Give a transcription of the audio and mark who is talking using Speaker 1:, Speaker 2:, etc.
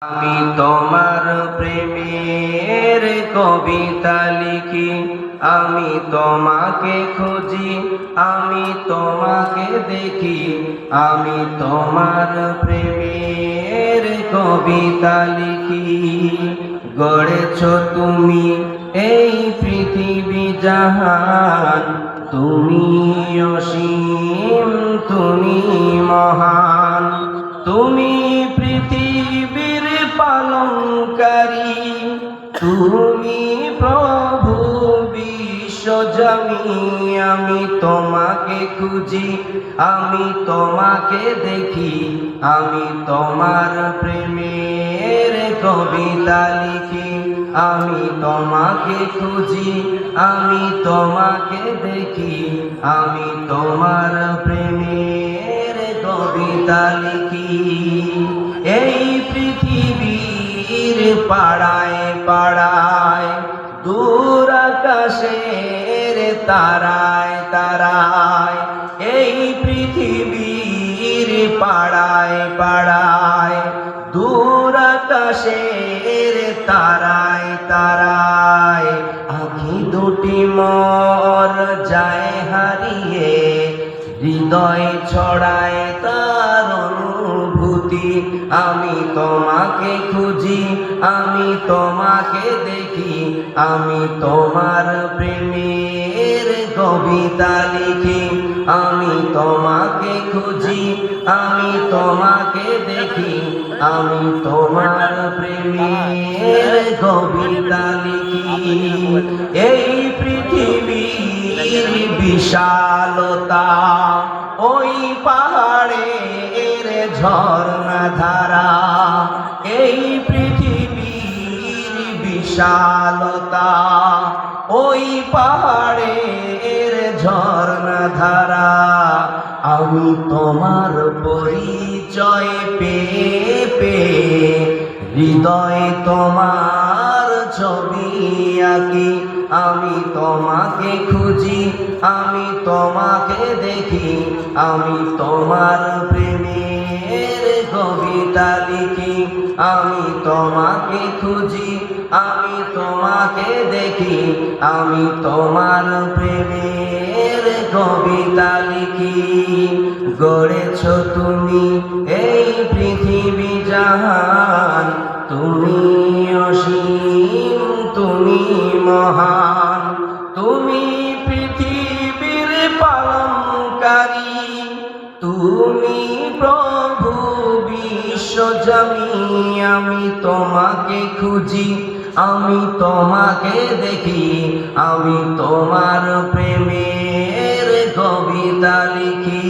Speaker 1: আমি তোমার প্রেমের কবিতা লিখি, আমি তোমাকে খুঁজি, আমি তোমাকে দেখি। আমি তোমার প্রেমের কবিতা লিখি। গড়েছ তুমি এই পৃথিবী জাহান, তুমি অসীম, তুমি মহান। তুমি পৃথিবীর পালনকারী, তুমি প্রভু বিশ্বজনী। আমি তোমাকে খুঁজি, আমি তোমাকে দেখি। আমি তোমার প্রেমের কবিতা লিখি। আমি তোমাকে খুঁজি, আমি তোমাকে দেখি। আমি তোমার প্রেমের কবিতা লিখি। এই পৃথিবীর পাড়ায় পাড়ায়, দূর আকাশের তারায় তারায়, এই পৃথিবীর পাড়ায় পাড়ায়, দূর আকাশের তারায় তারায়, আঁখি দুটি মোর যায় হারিয়ে, হৃদয় ছড়ায় তার অনুভূতি। আমি তোমাকে খুঁজি, আমি তোমাকে দেখি। আমি তোমার প্রেমের কবিতা লিখি। আমি তোমাকে খুঁজি, আমি তোমাকে দেখি। আমি তোমার প্রেমের কবিতা লিখি। এই পৃথিবীর বিশালতা, ওই পাহাড়ের ঝর্ণা ধারা। এই পৃথিবীর বিশালতা, ওই পাহাড়ের ঝর্ণা ধারা। আমি তোমার পরিচয় পেয়ে পেয়ে, হৃদয় তোমার ছবি আঁকি। আমি তোমাকে খুঁজি, আমি তোমাকে দেখি। আমি তোমার প্রেমের কবিতা লিখি। আমি তোমাকে খুঁজি, আমি তোমাকে দেখি। আমি তোমার প্রেমের কবিতা লিখি। গড়েছ তুমি এই পৃথিবী জাহান, তুমি অসীম, তুমি মহান। তুমি পৃথিবীর পালনকারী, তুমি প্রভু বিশ্বজনী। আমি তোমাকে খুঁজি, আমি তোমাকে দেখি। আমি তোমার প্রেমের কবিতা লিখি।